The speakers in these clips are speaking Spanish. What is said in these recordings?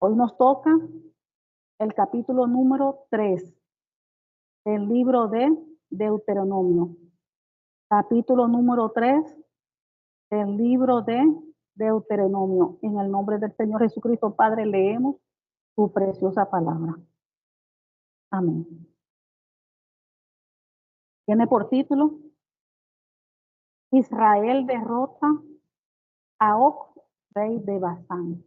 Hoy nos toca el capítulo número 3 del libro de Deuteronomio. Capítulo número 3 del libro de Deuteronomio. En el nombre del Señor Jesucristo, Padre, leemos su preciosa palabra. Amén. Tiene por título: Israel derrota a Og, rey de Basán.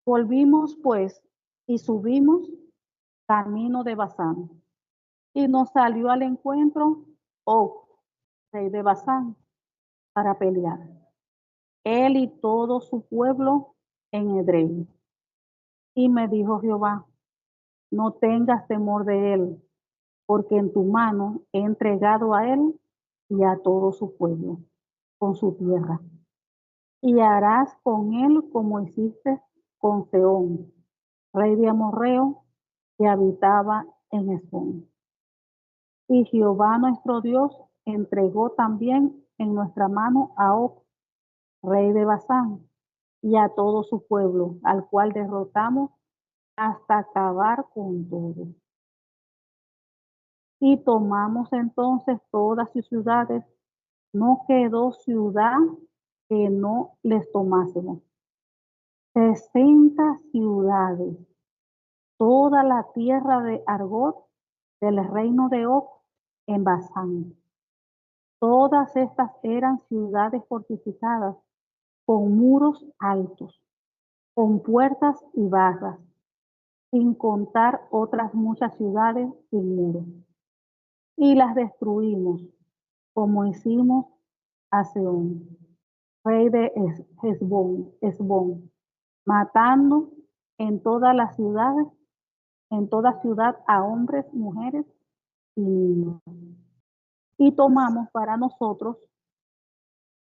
Volvimos pues y subimos camino de Basán, y nos salió al encuentro Og, rey de Basán, para pelear, él y todo su pueblo en Edrei. Y me dijo Jehová: no tengas temor de él, porque en tu mano he entregado a él y a todo su pueblo, con su tierra. Y harás con él como hiciste con Sehón, rey de Amorreo, que habitaba en Hesbón. Y Jehová nuestro Dios entregó también en nuestra mano a Og, rey de Basán, y a todo su pueblo, al cual derrotamos hasta acabar con todo. Y tomamos entonces todas sus ciudades, no quedó ciudad que no les tomásemos. 60 ciudades, toda la tierra de Argot, del reino de Og, en Basán. Todas estas eran ciudades fortificadas, con muros altos, con puertas y barras, sin contar otras muchas ciudades sin muros. Y las destruimos, como hicimos a Sehón, rey de Hesbón, matando en todas las ciudades, en toda ciudad a hombres, mujeres y niños. Y tomamos para nosotros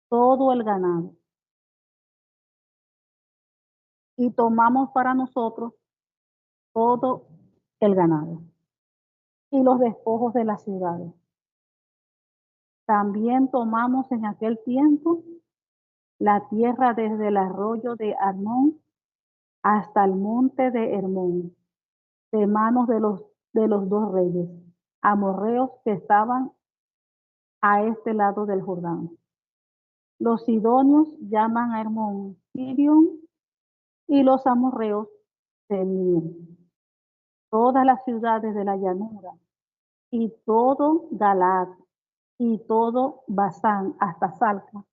todo el ganado. Y tomamos para nosotros todo el ganado y los despojos de las ciudades. También tomamos en aquel tiempo la tierra desde el arroyo de Arnón hasta el monte de Hermón, de manos de los dos reyes amorreos que estaban a este lado del Jordán. Los sidonios llaman a Hermón Sirión y los amorreos Senir. Todas las ciudades de la llanura y todo Galaad y todo Basán hasta Salca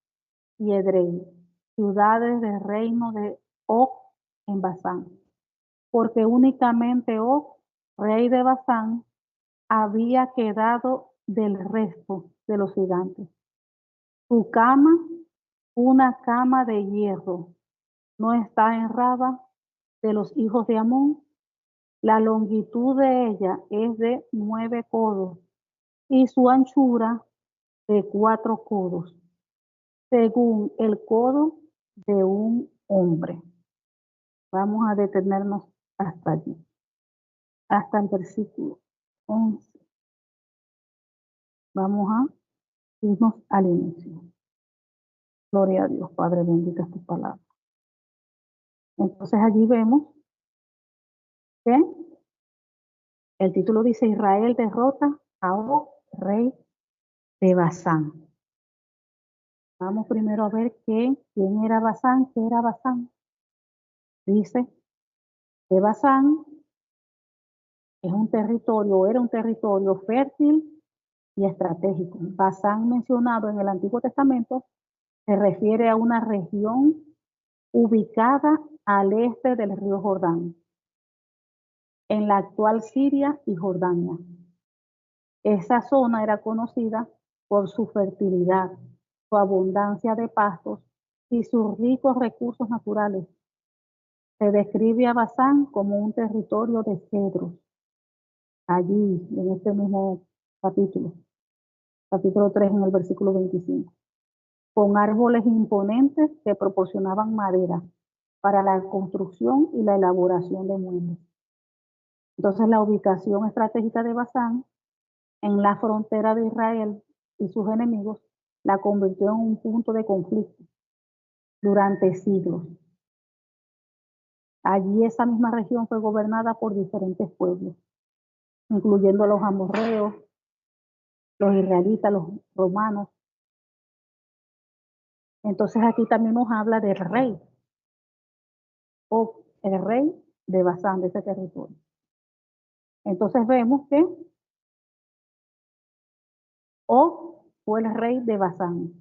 y Edrei, ciudades del reino de Og en Basán, porque únicamente Og, rey de Basán, había quedado del resto de los gigantes. Su cama, una cama de hierro, no está en Raba de los hijos de Amón. La longitud de ella es de 9 codos y su anchura de 4 codos, según el codo de un hombre. Vamos a detenernos hasta allí, hasta el versículo 11. Vamos a irnos al inicio. Gloria a Dios, Padre, bendita es tu palabra. Entonces allí vemos que el título dice: Israel derrota a Og, rey de Basán. Vamos primero a ver quién era Basán, qué era Basán. Dice que Basán es un territorio, era un territorio fértil y estratégico. Basán, mencionado en el Antiguo Testamento, se refiere a una región ubicada al este del río Jordán, en la actual Siria y Jordania. Esa zona era conocida por su fertilidad, su abundancia de pastos y sus ricos recursos naturales. Se describe a Basán como un territorio de cedros. Allí, en este mismo capítulo 3, en el versículo 25, con árboles imponentes que proporcionaban madera para la construcción y la elaboración de muebles. Entonces, la ubicación estratégica de Basán en la frontera de Israel y sus enemigos la convirtió en un punto de conflicto, durante siglos. Allí esa misma región fue gobernada por diferentes pueblos, incluyendo los amorreos, los israelitas, los romanos. Entonces aquí también nos habla del rey, o el rey de Basán, de ese territorio. Entonces vemos que Og fue el rey de Basán.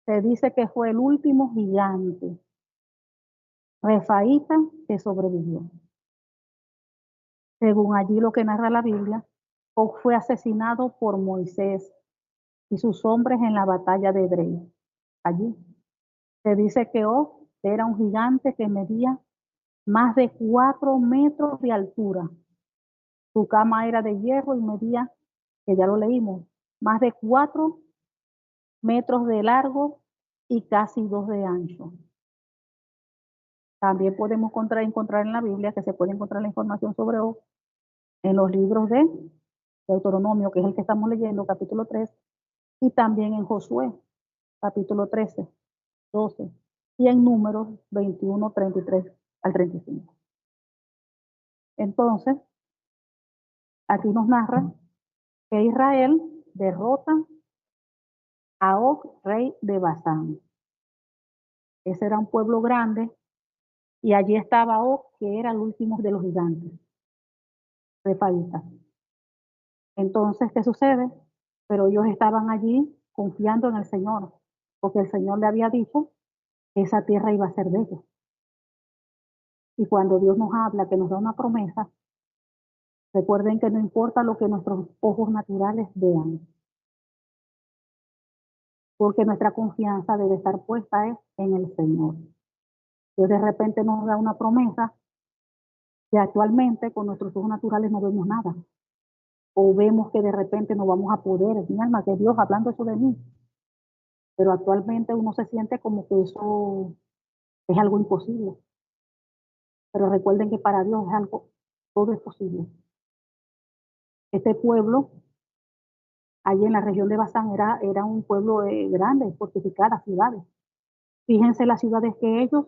Se dice que fue el último gigante refaíta que sobrevivió. Según allí lo que narra la Biblia, Og fue asesinado por Moisés y sus hombres en la batalla de Edrei. Allí se dice que Og era un gigante que medía más de 4 metros de altura. Su cama era de hierro y medía, que ya lo leímos, más de 4 metros de largo y casi 2 de ancho. También podemos encontrar en la Biblia que se puede encontrar la información sobre Og en los libros de Deuteronomio, que es el que estamos leyendo, capítulo 3, y también en Josué, capítulo 13, 12, y en Números 21, 33 al 35. Entonces, aquí nos narra que Israel derrota a Og, rey de Basán. Ese era un pueblo grande, y allí estaba Og, que era el último de los gigantes, refaítas. Entonces, ¿qué sucede? Pero ellos estaban allí confiando en el Señor, porque el Señor le había dicho que esa tierra iba a ser de ellos. Y cuando Dios nos habla, que nos da una promesa, recuerden que no importa lo que nuestros ojos naturales vean, porque nuestra confianza debe estar puesta en el Señor. Dios de repente nos da una promesa que actualmente con nuestros ojos naturales no vemos nada. O vemos que de repente no vamos a poder, mi alma, que Dios hablando eso de mí. Pero actualmente uno se siente como que eso es algo imposible. Pero recuerden que para Dios es algo, todo es posible. Este pueblo, allí en la región de Basán, era un pueblo grande, fortificadas ciudades. Fíjense las ciudades que ellos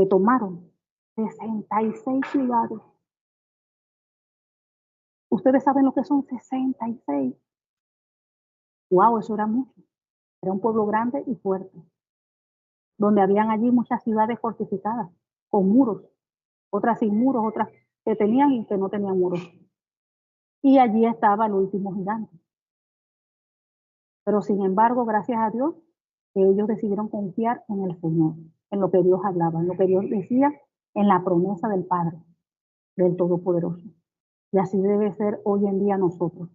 tomaron, 66 ciudades. Ustedes saben lo que son 66. Wow, eso era mucho. Era un pueblo grande y fuerte, donde habían allí muchas ciudades fortificadas, con muros, otras sin muros, otras que tenían y que no tenían muros. Y allí estaba el último gigante. Pero sin embargo, gracias a Dios, que ellos decidieron confiar en el Señor, en lo que Dios hablaba, en lo que Dios decía, en la promesa del Padre, del Todopoderoso. Y así debe ser hoy en día nosotros.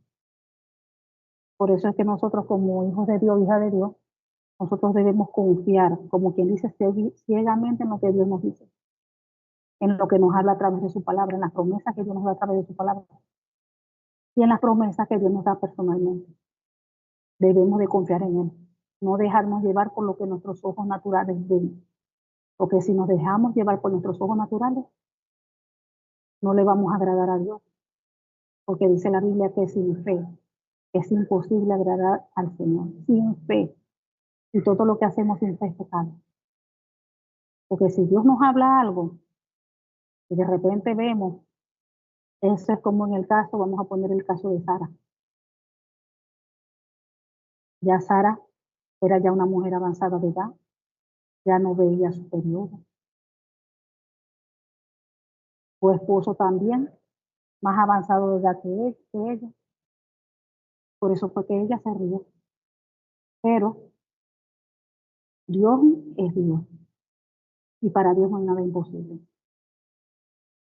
Por eso es que nosotros como hijos de Dios, hijas de Dios, nosotros debemos confiar, como quien dice, ciegamente en lo que Dios nos dice, en lo que nos habla a través de su palabra, en las promesas que Dios nos da a través de su palabra y en las promesas que Dios nos da personalmente. Debemos de confiar en Él, no dejarnos llevar por lo que nuestros ojos naturales ven, porque si nos dejamos llevar por nuestros ojos naturales, no le vamos a agradar a Dios, porque dice la Biblia que sin fe es imposible agradar al Señor, sin fe, y todo lo que hacemos sin fe es pecado. Porque si Dios nos habla algo y de repente vemos, eso es como en el caso, vamos a poner el caso de Sara. Ya Sara era ya una mujer avanzada de edad, ya no veía su periodo. Su esposo también, más avanzado de edad que ella. Por eso fue que ella se rió. Pero Dios es Dios. Y para Dios no hay nada imposible.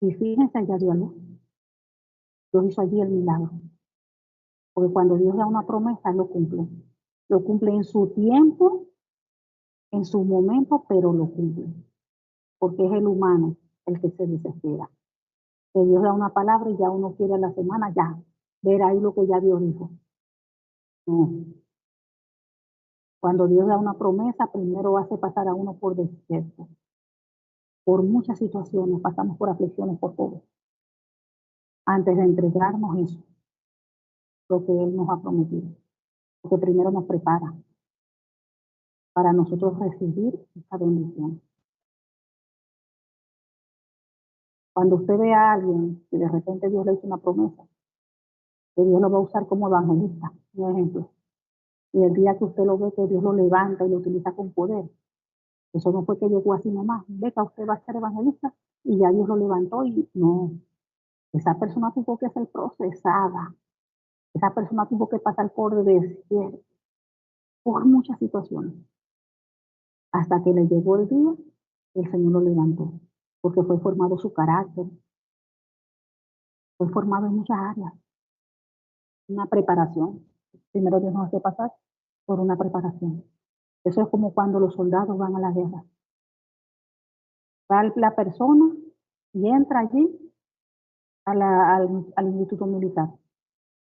Y fíjense, ella dio a luz. Dios hizo allí el milagro. Porque cuando Dios da una promesa, Él lo cumple. Lo cumple en su tiempo, en su momento, pero lo cumple. Porque es el humano el que se desespera. Que Dios da una palabra y ya uno quiere a la semana, ya, ver ahí lo que ya Dios dijo. No. Cuando Dios da una promesa, primero hace pasar a uno por desierto. Por muchas situaciones, pasamos por aflicciones, por todo. Antes de entregarnos eso, lo que Él nos ha prometido. Porque primero nos prepara. para nosotros recibir esa bendición. Cuando usted ve a alguien que de repente Dios le hizo una promesa, que Dios lo va a usar como evangelista, un ejemplo, y el día que usted lo ve que Dios lo levanta y lo utiliza con poder, eso no fue que llegó así nomás, venga, usted va a ser evangelista y ya Dios lo levantó y no, esa persona tuvo que ser procesada, esa persona tuvo que pasar por desierto, por muchas situaciones, hasta que le llegó el día, el Señor lo levantó, porque fue formado su carácter, fue formado en muchas áreas, una preparación. Primero Dios nos hace pasar por una preparación. Eso es como cuando los soldados van a la guerra. Va la persona y entra allí al instituto militar.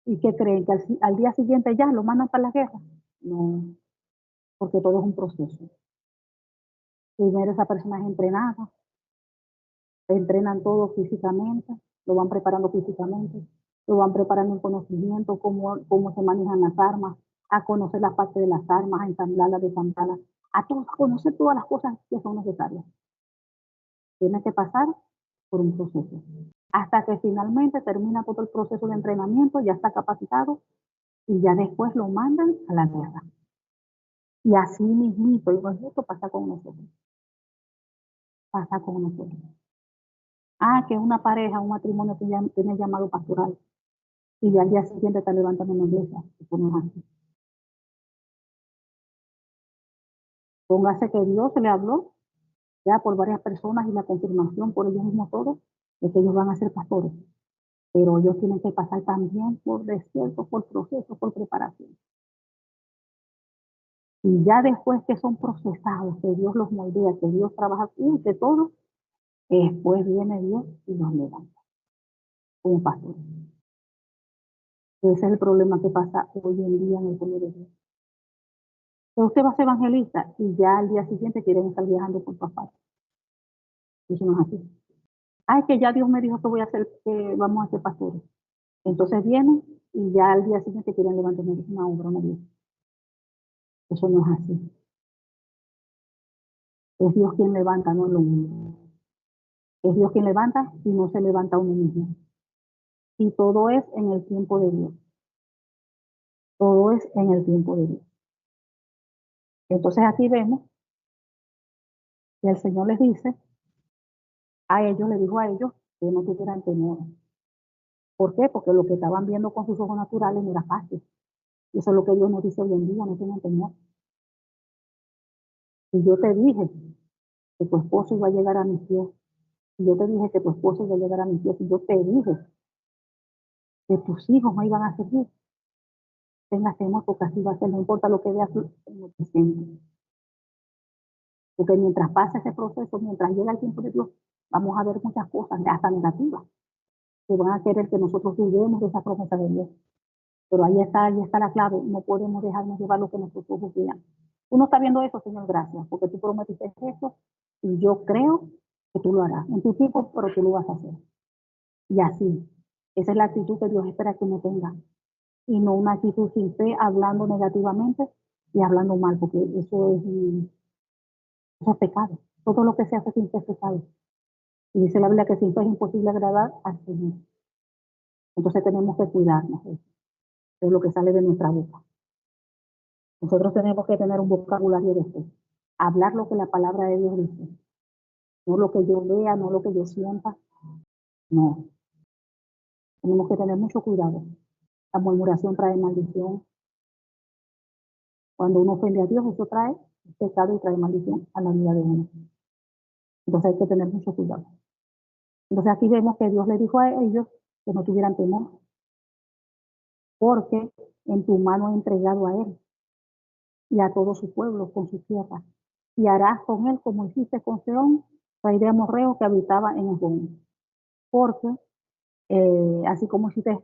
¿Y qué creen? ¿Que al día siguiente ya lo mandan para la guerra? No, porque todo es un proceso. Primero esa persona es entrenada, le entrenan todo físicamente, lo van preparando físicamente, lo van preparando en conocimiento, cómo se manejan las armas, a conocer la parte de las armas, a ensamblarlas, desamblarlas, a conocer todas las cosas que son necesarias. Tiene que pasar por un proceso. Hasta que finalmente termina todo el proceso de entrenamiento, ya está capacitado y ya después lo mandan a la guerra. Y así mismito, igualito pasa con nosotros. Pasa con nosotros. Que una pareja, un matrimonio tiene llamado pastoral y ya al día siguiente está levantando una iglesia. Eso no es así. Póngase que Dios se le habló ya por varias personas y la confirmación por ellos mismos todos de que ellos van a ser pastores. Pero ellos tienen que pasar también por desierto, por proceso, por preparación. Y ya después que son procesados, que Dios los moldea, que Dios trabaja que todo, después viene Dios y los levanta como pastores. Ese es el problema que pasa hoy en día en el pueblo de Dios. Entonces usted va a ser evangelista y ya al día siguiente quieren estar viajando por todas partes. Eso no es así. Que ya Dios me dijo que voy a hacer, que vamos a ser pastores. Entonces vienen y ya al día siguiente quieren levantar una obra, una iglesia. Eso no es así. Es Dios quien levanta, no lo mismo. Es Dios quien levanta y no se levanta uno mismo. Y todo es en el tiempo de Dios. Todo es en el tiempo de Dios. Entonces aquí vemos que el Señor les dice, les dijo a ellos que no tuvieran temor. ¿Por qué? Porque lo que estaban viendo con sus ojos naturales no era fácil. Y eso es lo que Dios nos dice hoy en día, no tengan temor. Y yo te dije que tu esposo iba a llegar a mis pies. Y yo te dije que tu esposo iba a llegar a mis pies. Y yo te dije que tus hijos no iban a servir. Tengas temor porque así va a ser, no importa lo que veas en el presente. Porque mientras pasa ese proceso, mientras llega el tiempo de Dios, vamos a ver muchas cosas, hasta negativas, que van a querer que nosotros dudemos de esa promesa de Dios. Pero ahí está la clave, no podemos dejarnos llevar lo que nuestros ojos vean. Uno está viendo eso, Señor, gracias, porque tú prometiste eso y yo creo que tú lo harás en tu tiempo, pero tú lo vas a hacer. Y así, esa es la actitud que Dios espera que uno tenga. Y no una actitud sin fe, hablando negativamente y hablando mal, porque eso es pecado. Todo lo que se hace sin fe es pecado. Y dice la Biblia que sin fe es imposible agradar al Señor. Entonces tenemos que cuidarnos de lo que sale de nuestra boca. Nosotros tenemos que tener un vocabulario de fe. Hablar lo que la palabra de Dios dice. No lo que yo vea, no lo que yo sienta. No. Tenemos que tener mucho cuidado. La murmuración trae maldición. Cuando uno ofende a Dios, eso trae pecado y trae maldición a la vida de uno. Entonces hay que tener mucho cuidado. Entonces aquí vemos que Dios le dijo a ellos que no tuvieran temor, porque en tu mano he entregado a él y a todo su pueblo con su tierra. Y harás con él como hiciste con Seón, rey de amorreo que habitaba en Hesbón. Porque así como hiciste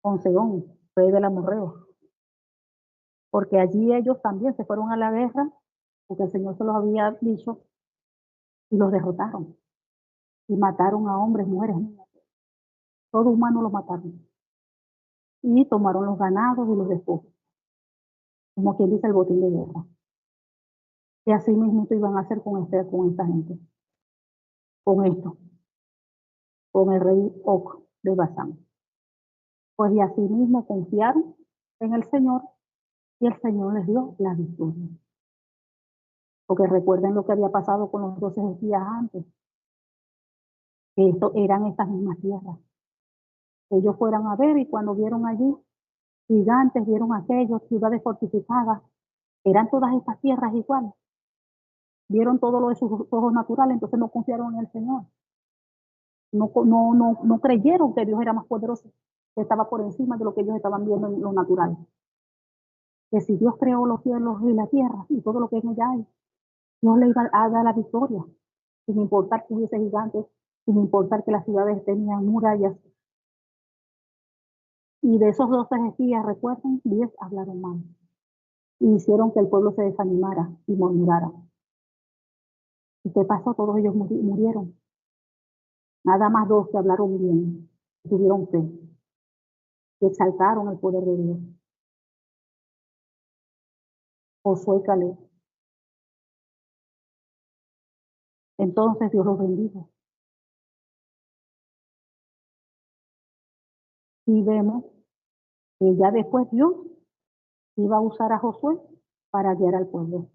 con Seón, rey del amorreo, porque allí ellos también se fueron a la guerra, porque el Señor se los había dicho, y los derrotaron. Y mataron a hombres, mujeres, niños. Todo humano lo mataron. Y tomaron los ganados y los despojos, como quien dice el botín de guerra. Y así mismo iban a hacer con esta gente, con esto, con el rey Og de Basán. Pues y así mismo confiaron en el Señor y el Señor les dio la victoria. Porque recuerden lo que había pasado con los 12 días antes, que esto eran estas mismas tierras. Ellos fueron a ver y cuando vieron allí gigantes, vieron aquellos, ciudades fortificadas, eran todas estas tierras iguales. Vieron todo lo de sus ojos naturales, entonces no confiaron en el Señor. No creyeron que Dios era más poderoso, que estaba por encima de lo que ellos estaban viendo en lo natural. Que si Dios creó los cielos y la tierra y todo lo que en ella hay, Dios le iba a dar la victoria, sin importar que hubiese gigantes, sin importar que las ciudades tenían murallas. Y de esos 12 espías, recuerden, 10 hablaron mal y hicieron que el pueblo se desanimara y murmurara. ¿Y qué pasó? Todos ellos murieron. Nada más 2 que hablaron bien, tuvieron fe, que exaltaron el poder de Dios. Josué y Caleb. Entonces Dios los bendijo. Y vemos que ya después Dios iba a usar a Josué para guiar al pueblo,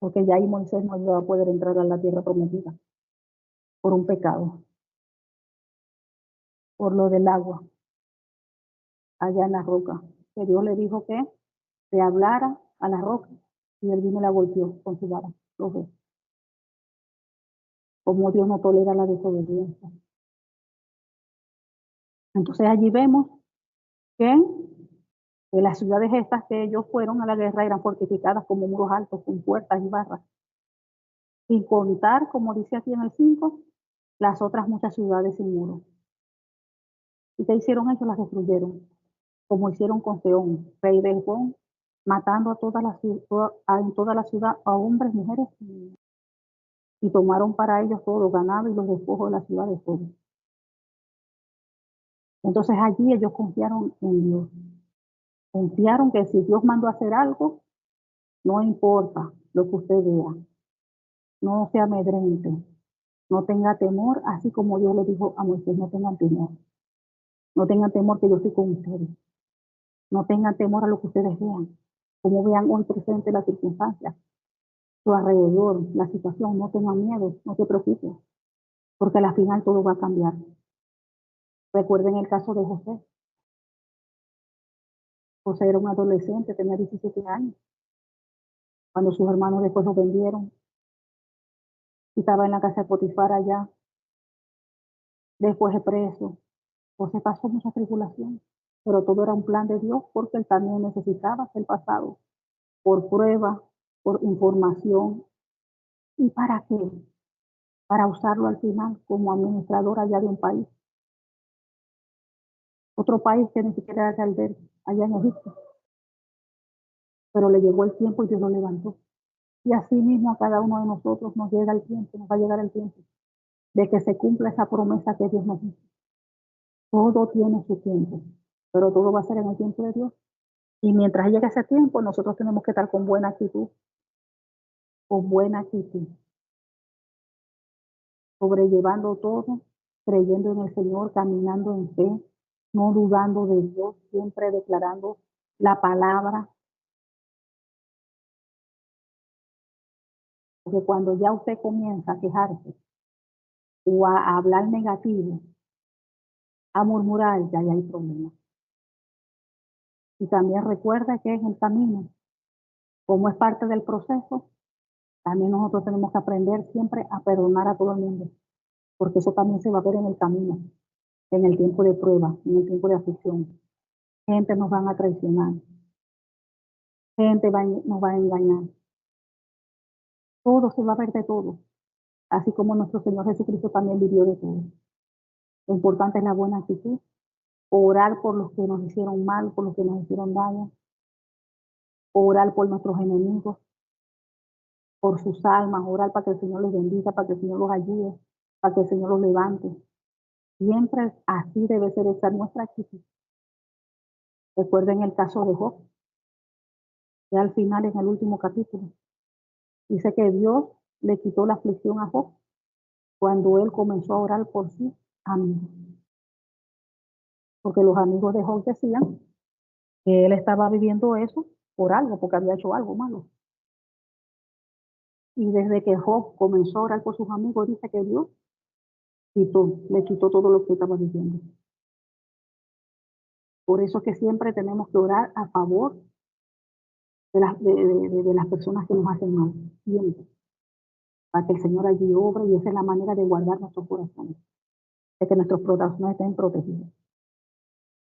porque ya ahí Moisés no iba a poder entrar a la tierra prometida por un pecado, por lo del agua allá en la roca, que Dios le dijo que se hablara a la roca y él vino y la golpeó con su vara. Como Dios no tolera la desobediencia. Entonces allí vemos que las ciudades estas que ellos fueron a la guerra eran fortificadas como muros altos con puertas y barras. Sin contar, como dice aquí en el 5, las otras muchas ciudades sin muros. ¿Y qué hicieron ellos? Las destruyeron, como hicieron con Seón, rey de Hesbón, matando en toda la ciudad a hombres, mujeres y niños. Y tomaron para ellos todo lo ganado y los despojos de la ciudad de todo. Entonces allí ellos confiaron en Dios. Confiaron que si Dios mandó a hacer algo, no importa lo que usted vea, no se amedrente, no tenga temor, así como Dios le dijo a Moisés, no tengan temor. No tengan temor que yo estoy con ustedes. No tengan temor a lo que ustedes vean. Como vean hoy presente las circunstancias, su alrededor, la situación, no tengan miedo, no se preocupen, porque al final todo va a cambiar. Recuerden el caso de José. José era un adolescente, tenía 17 años, cuando sus hermanos después lo vendieron y estaba en la casa de Potifar allá, después de preso. José pasó mucha tribulación, pero todo era un plan de Dios porque él también necesitaba ser pasado por prueba, por información. ¿Y para qué? Para usarlo al final como administrador allá de un país. Otro país que ni siquiera era Calder, allá en Egipto. Pero le llegó el tiempo y Dios lo levantó. Y así mismo a cada uno de nosotros nos llega el tiempo, nos va a llegar el tiempo de que se cumpla esa promesa que Dios nos hizo. Todo tiene su tiempo, pero todo va a ser en el tiempo de Dios. Y mientras llegue ese tiempo, nosotros tenemos que estar con buena actitud, sobrellevando todo, creyendo en el Señor, caminando en fe, no dudando de Dios, siempre declarando la palabra. Porque cuando ya usted comienza a quejarse o a hablar negativo, a murmurar, ya hay problemas. Y también recuerda que es el camino, como es parte del proceso, también nosotros tenemos que aprender siempre a perdonar a todo el mundo, porque eso también se va a ver en el camino, en el tiempo de prueba, en el tiempo de aflicción. Gente nos van a traicionar, gente nos va a engañar. Todo se va a ver de todo, así como nuestro Señor Jesucristo también vivió de todo. Lo importante es la buena actitud, orar por los que nos hicieron mal, por los que nos hicieron daño, orar por nuestros enemigos, por sus almas, orar para que el Señor los bendiga, para que el Señor los ayude, para que el Señor los levante. Siempre así debe ser esa nuestra actitud. Recuerden el caso de Job, que al final en el último capítulo, Dice que Dios le quitó la aflicción a Job cuando él comenzó a orar por sus amigos. Porque los amigos de Job decían que él estaba viviendo eso por algo, porque había hecho algo malo. Y desde que Job comenzó a orar por sus amigos, dice que Dios le quitó todo lo que estaba viviendo. Por eso es que siempre tenemos que orar a favor de las personas que nos hacen mal. Siempre. Para que el Señor allí obre, y esa es la manera de guardar nuestros corazones. De que nuestros corazones estén protegidos.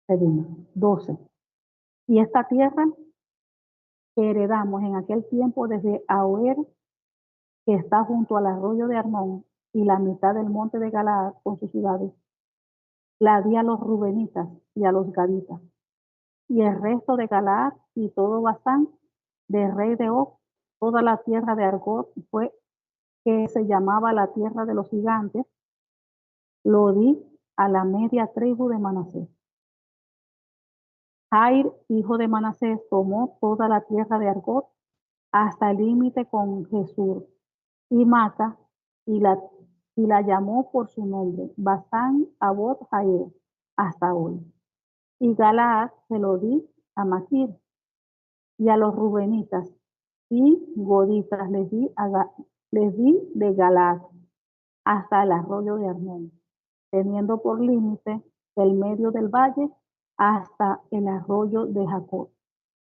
Seguimos. 12. Y esta tierra que heredamos en aquel tiempo desde Aroer, que está junto al arroyo de Arnón, y la mitad del monte de Galaad con sus ciudades, la di a los rubenitas y a los gaditas, y el resto de Galaad y todo Basán, del rey de Og, toda la tierra de Argob fue, que se llamaba la tierra de los gigantes, lo di a la media tribu de Manasés. Jair, hijo de Manasés, tomó toda la tierra de Argob hasta el límite con Jesús y Mata, y la llamó por su nombre, Basán Abot Jair, hasta hoy. Y Galaad se lo di a Maquir y a los rubenitas, y goditas les di de Galaad hasta el arroyo de Arnón, teniendo por límite el medio del valle hasta el arroyo de Jacob,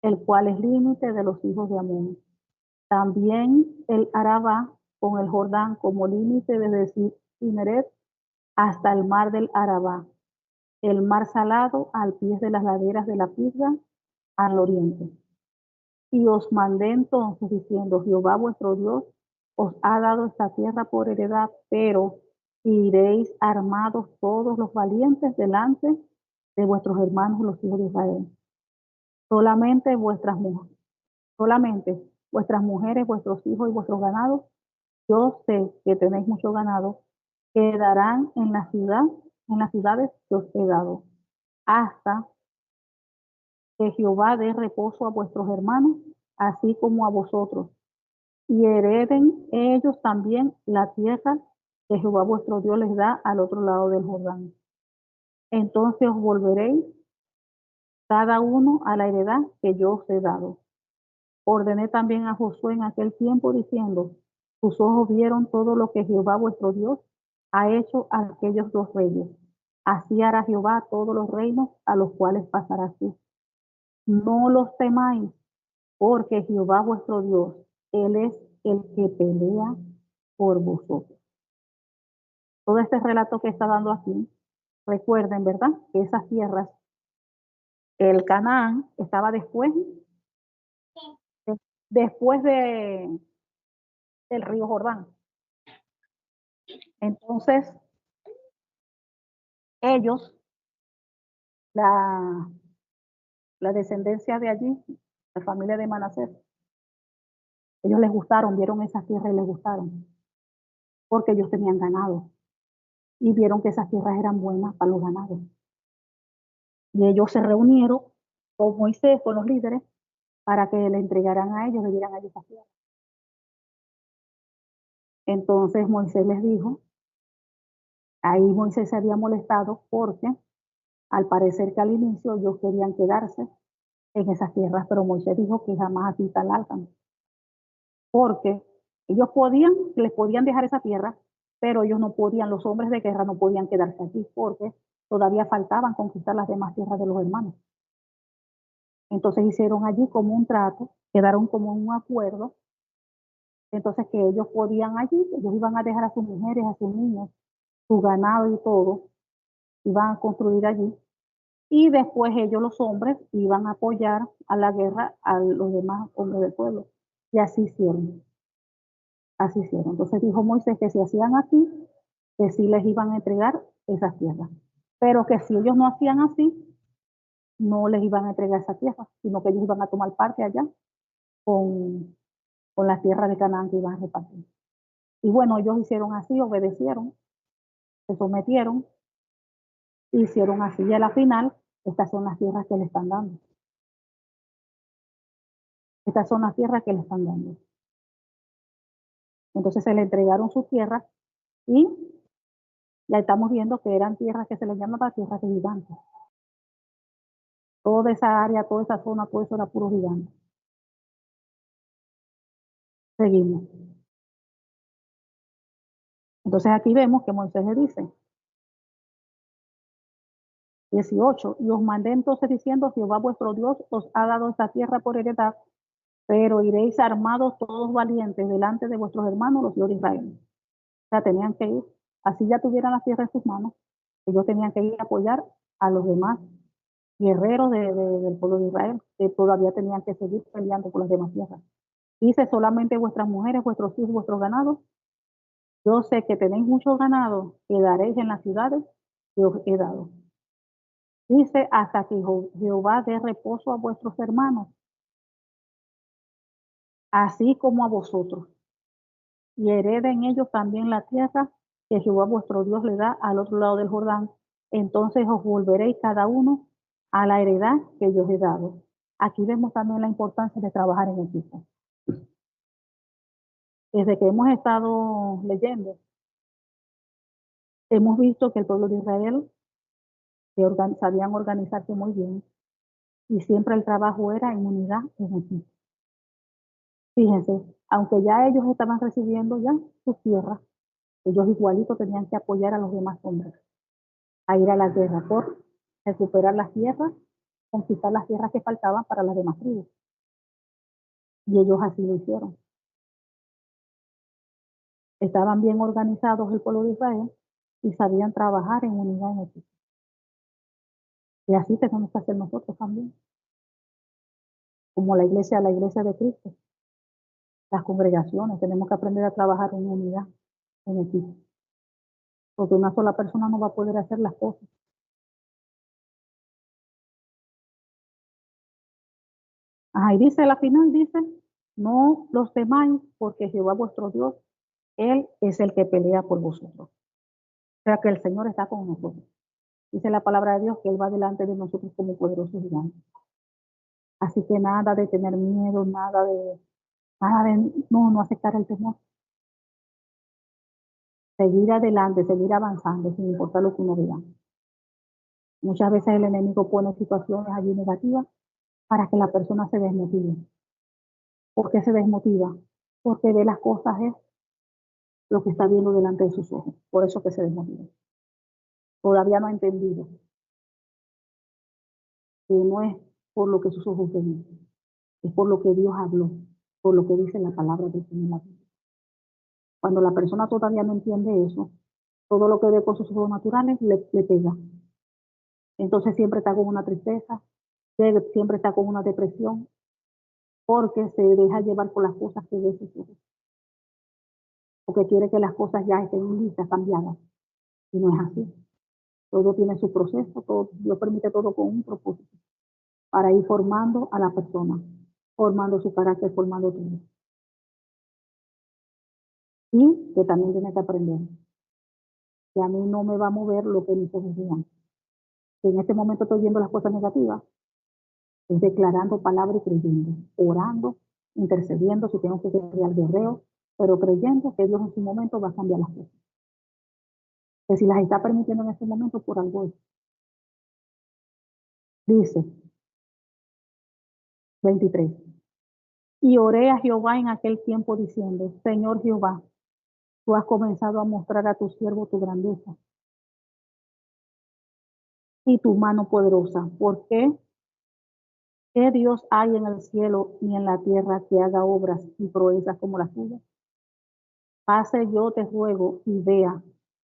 el cual es límite de los hijos de Amón. También el Arabá con el Jordán como límite desde Cineret hasta el mar del Arabá, el mar salado al pie de las laderas de la Pisga al oriente. Y os mandé entonces diciendo, Jehová vuestro Dios os ha dado esta tierra por heredad, pero iréis armados todos los valientes delante de vuestros hermanos los hijos de Israel. Solamente vuestras mujeres, vuestros hijos y vuestros ganados, yo sé que tenéis mucho ganado, quedarán en la ciudad, en las ciudades que os he dado, hasta que Jehová dé reposo a vuestros hermanos, así como a vosotros, y hereden ellos también la tierra que Jehová vuestro Dios les da al otro lado del Jordán. Entonces os volveréis cada uno a la heredad que yo os he dado. Ordené también a Josué en aquel tiempo diciendo, tus ojos vieron todo lo que Jehová vuestro Dios ha hecho a aquellos dos reyes. Así hará Jehová a todos los reinos a los cuales pasarás tú. No los temáis, porque Jehová vuestro Dios, Él es el que pelea por vosotros. Todo este relato que está dando aquí, recuerden, ¿verdad? Que esas tierras, el Canaán estaba después del río Jordán. Entonces, ellos, la descendencia de allí, la familia de Manasés, ellos les gustaron, vieron esas tierras y les gustaron, porque ellos tenían ganado y vieron que esas tierras eran buenas para los ganados. Y ellos se reunieron con Moisés, con los líderes, para que le entregaran a ellos, le dieran a ellos esas tierras. Entonces Moisés les dijo, ahí Moisés se había molestado porque al parecer que al inicio ellos querían quedarse en esas tierras, pero Moisés dijo que jamás así talalcan, porque ellos les podían dejar esa tierra, pero ellos no podían, los hombres de guerra no podían quedarse aquí porque todavía faltaban conquistar las demás tierras de los hermanos. Entonces hicieron allí como un trato, quedaron como un acuerdo, entonces que ellos podían allí, ellos iban a dejar a sus mujeres, a sus niños, su ganado y todo, iban a construir allí, y después ellos los hombres iban a apoyar a la guerra a los demás hombres del pueblo, y así hicieron. Así hicieron. Entonces dijo Moisés que si hacían así, que sí les iban a entregar esas tierras. Pero que si ellos no hacían así, no les iban a entregar esa tierra, sino que ellos iban a tomar parte allá con, con la tierra de Canaán que iban a repartir. Y bueno, ellos hicieron así, obedecieron, se sometieron, hicieron así. Y a la final, estas son las tierras que le están dando. Estas son las tierras que le están dando. Entonces se le entregaron sus tierras y ya estamos viendo que eran tierras que se les llamaba tierras de gigantes. Toda esa área, toda esa zona, todo eso era puro gigante. Seguimos. Entonces aquí vemos que Moisés le dice, 18, y os mandé entonces diciendo, Jehová vuestro Dios os ha dado esta tierra por heredad, pero iréis armados todos valientes delante de vuestros hermanos, los hijos de Israel. O sea, tenían que ir, así ya tuvieran la tierra en sus manos, ellos tenían que ir a apoyar a los demás guerreros del pueblo de Israel, que todavía tenían que seguir peleando por las demás tierras. Dice, solamente vuestras mujeres, vuestros hijos, vuestros ganados. Yo sé que tenéis muchos ganados, quedaréis en las ciudades que os he dado. Dice, hasta que Jehová dé reposo a vuestros hermanos, así como a vosotros, y hereden ellos también la tierra que Jehová vuestro Dios le da al otro lado del Jordán. Entonces os volveréis cada uno a la heredad que yo os he dado. Aquí vemos también la importancia de trabajar en equipo. Desde que hemos estado leyendo, hemos visto que el pueblo de Israel sabían organizarse muy bien y siempre el trabajo era en unidad, en equipo. Fíjense, aunque ya ellos estaban recibiendo ya sus tierras, ellos igualitos tenían que apoyar a los demás hombres a ir a la guerra por recuperar las tierras, conquistar las tierras que faltaban para las demás tribus. Y ellos así lo hicieron. Estaban bien organizados el pueblo de Israel y sabían trabajar en unidad en equipo. Y así tenemos que hacer nosotros también, como la iglesia de Cristo, las congregaciones, tenemos que aprender a trabajar en unidad, en equipo, porque una sola persona no va a poder hacer las cosas. Ajá, y dice, la final dice, no los temáis, porque Jehová vuestro Dios, Él es el que pelea por vosotros. O sea que el Señor está con nosotros. Dice la palabra de Dios que Él va delante de nosotros como poderoso gigante. Así que nada de tener miedo, nada de no aceptar el temor. Seguir adelante, seguir avanzando, sin importar lo que uno vea. Muchas veces el enemigo pone situaciones allí negativas para que la persona se desmotive. ¿Por qué se desmotiva? Porque ve las cosas es lo que está viendo delante de sus ojos. Por eso que se desmotiva. Todavía no ha entendido que no es por lo que sus ojos ven, es por lo que Dios habló, por lo que dice la palabra del Señor. Cuando la persona todavía no entiende eso, todo lo que ve con sus ojos naturales le pega. Entonces siempre está con una tristeza, siempre está con una depresión, porque se deja llevar por las cosas que ve sus ojos. Porque quiere que las cosas ya estén listas, cambiadas. Y no es así. Todo tiene su proceso, todo, Dios permite todo con un propósito, para ir formando a la persona, formando su carácter, formando todo. Y que también tiene que aprender que a mí no me va a mover lo que mis ojos vean. Si en este momento estoy viendo las cosas negativas, es declarando palabra y creyendo, orando, intercediendo, si tengo que crear al guerrero, pero creyendo que Dios en su momento va a cambiar las cosas. Que si las está permitiendo en este momento, por algo es. Dice 23. Y oré a Jehová en aquel tiempo diciendo, Señor Jehová, tú has comenzado a mostrar a tu siervo tu grandeza y tu mano poderosa. ¿Por qué? ¿Qué Dios hay en el cielo y en la tierra que haga obras y proezas como las tuyas? Pase yo, te ruego, y vea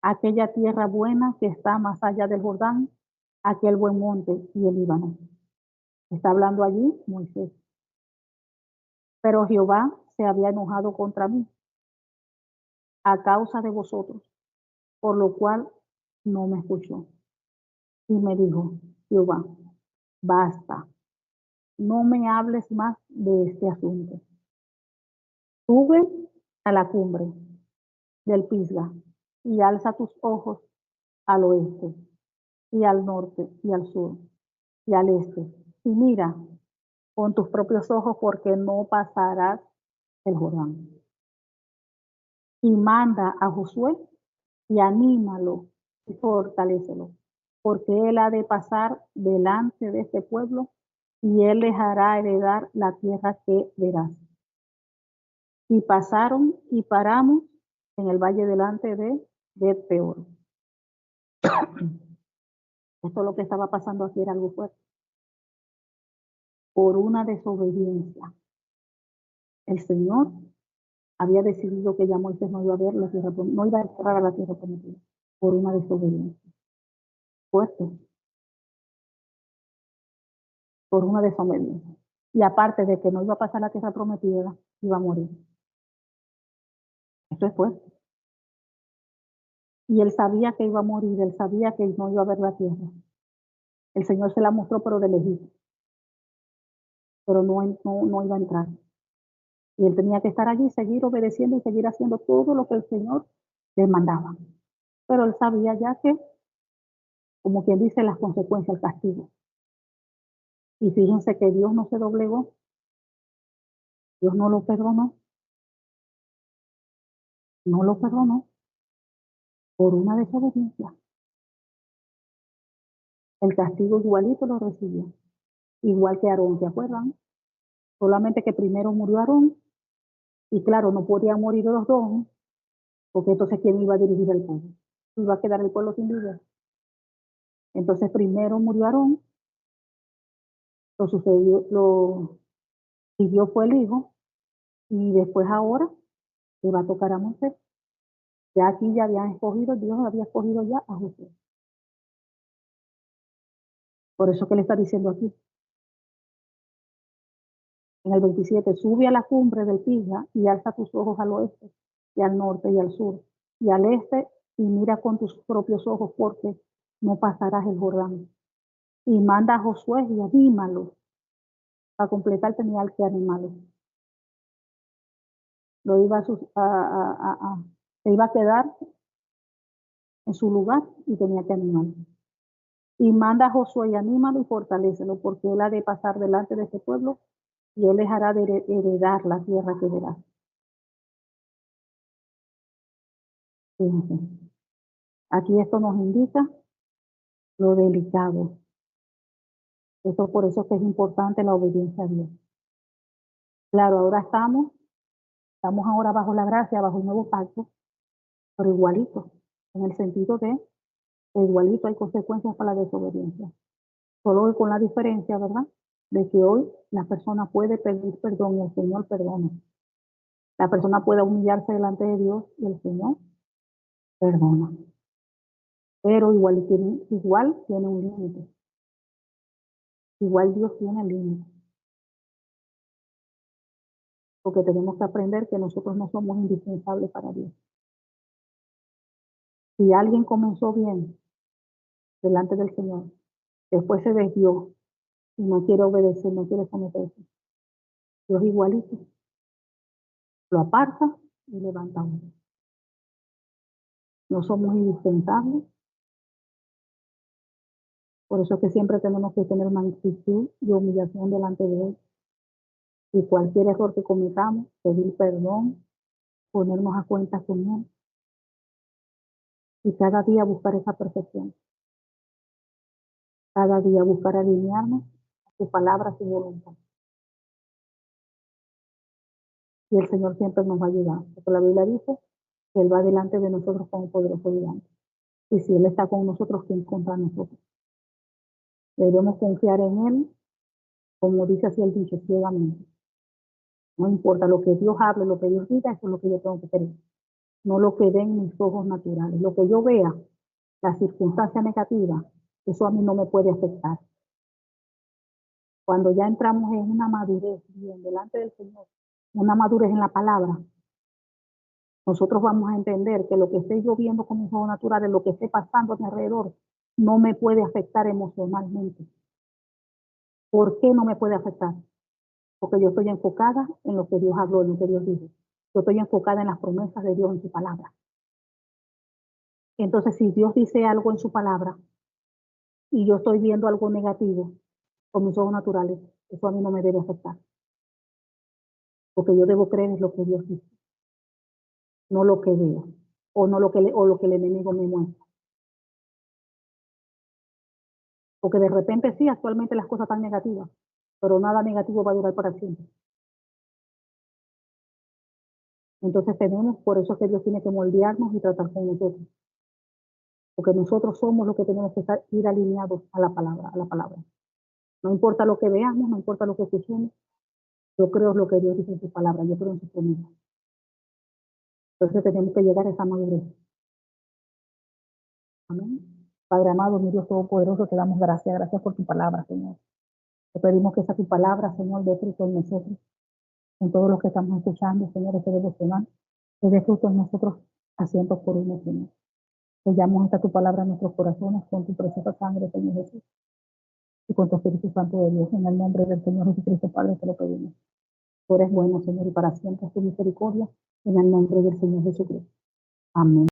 aquella tierra buena que está más allá del Jordán, aquel buen monte y el Líbano. Está hablando allí Moisés. Pero Jehová se había enojado contra mí a causa de vosotros, por lo cual no me escuchó. Y me dijo, Jehová, basta, no me hables más de este asunto. Sube a la cumbre del Pisga y alza tus ojos al oeste y al norte y al sur y al este. Y mira con tus propios ojos porque no pasarás el Jordán. y manda a Josué y anímalo y fortalécelo, porque él ha de pasar delante de este pueblo y él les hará heredar la tierra que verás. Y pasaron y paramos en el valle delante de Bet-peor. Esto lo que estaba pasando aquí era algo fuerte. Por una desobediencia, el Señor había decidido que ya Moisés no iba a ver la tierra, no iba a entrar a la tierra prometida, por una desobediencia. Fuerte, por una desobediencia. Y aparte de que no iba a pasar la tierra prometida, iba a morir. Eso es fuerte. Y él sabía que iba a morir, él sabía que no iba a ver la tierra. El Señor se la mostró, pero de lejito. Pero no iba a entrar. Y él tenía que estar allí, seguir obedeciendo y seguir haciendo todo lo que el Señor le mandaba. Pero él sabía ya que, como quien dice, las consecuencias, el castigo. Y fíjense que Dios no se doblegó, Dios no lo perdonó, no lo perdonó por una desobediencia. El castigo igualito lo recibió, igual que Aarón, ¿se acuerdan? Solamente que primero murió Aarón, y claro, no podían morir los dos, porque entonces ¿quién iba a dirigir el pueblo? Iba a quedar el pueblo sin líder. Entonces primero murió Aarón, lo siguió fue el hijo, y después ahora le va a tocar a Moisés. Ya aquí ya habían escogido, Dios había escogido ya a José. Por eso que le está diciendo aquí, en el 27, sube a la cumbre del Pisga y alza tus ojos al oeste, y al norte y al sur, y al este, y mira con tus propios ojos, porque no pasarás el Jordán. Y manda a Josué y anímalo. Para completar tenía que animarlo. Lo iba se iba a quedar en su lugar y tenía que animarlo. Y manda a Josué y anímalo y fortalécelo, porque él ha de pasar delante de este pueblo y él les hará de heredar la tierra que verá. Fíjense. Aquí esto nos indica lo delicado. Eso por eso es que es importante la obediencia a Dios. Claro, ahora estamos ahora bajo la gracia, bajo el nuevo pacto, pero igualito, en el sentido de que igualito hay consecuencias para la desobediencia. Solo con la diferencia, ¿verdad? De que hoy la persona puede pedir perdón y el Señor perdona. La persona puede humillarse delante de Dios y el Señor perdona. Pero igual tiene un límite. Igual Dios tiene límite. Porque tenemos que aprender que nosotros no somos indispensables para Dios. Si alguien comenzó bien delante del Señor, después se desvió y no quiere obedecer, no quiere someterse, Dios igualito lo aparta y levanta uno. No somos indispensables. Por eso es que siempre tenemos que tener una actitud de humillación delante de Él. Y cualquier error que cometamos, pedir perdón, ponernos a cuenta con Él. Y cada día buscar esa perfección. Cada día buscar alinearnos a su palabra, a su voluntad. Y el Señor siempre nos va a ayudar. Porque la Biblia dice que Él va delante de nosotros como poderoso gigante. Y si Él está con nosotros, ¿quién contra nosotros? Debemos confiar en Él, como dice así el dicho, ciegamente. No importa lo que Dios hable, lo que Dios diga, eso es lo que yo tengo que creer. No lo que ven mis ojos naturales. Lo que yo vea, la circunstancia negativa, eso a mí no me puede afectar. Cuando ya entramos en una madurez bien delante del Señor, una madurez en la palabra, nosotros vamos a entender que lo que esté yo viendo con mis ojos naturales, lo que esté pasando a mi alrededor, no me puede afectar emocionalmente. ¿Por qué no me puede afectar? Porque yo estoy enfocada en lo que Dios habló, en lo que Dios dijo. Yo estoy enfocada en las promesas de Dios en su palabra. Entonces, si Dios dice algo en su palabra y yo estoy viendo algo negativo con mis ojos naturales, eso a mí no me debe afectar. Porque yo debo creer en lo que Dios dice. no lo que veo, o no lo que o lo que el enemigo me muestra. Porque de repente sí, actualmente las cosas están negativas, pero nada negativo va a durar para siempre. Entonces por eso es que Dios tiene que moldearnos y tratar con nosotros. Porque nosotros somos los que tenemos que ir alineados a la palabra, a la palabra. No importa lo que veamos, no importa lo que escuchemos, yo creo lo que Dios dice en su palabra, yo creo en su promesa. Entonces tenemos que llegar a esa madurez. Amén. Padre amado, mi Dios Todopoderoso, te damos gracias por tu palabra, Señor. Te pedimos que esa tu palabra, Señor, dé fruto en nosotros, en todos los que estamos escuchando, Señor, este devocional, que dé fruto en nosotros a cientos por uno, Señor. Sellamos esta tu palabra en nuestros corazones con tu preciosa sangre, Señor Jesús, y con tu Espíritu Santo de Dios, en el nombre del Señor Jesucristo, Padre, te lo pedimos. Tú eres bueno, Señor, y para siempre es tu misericordia, en el nombre del Señor Jesucristo. Amén.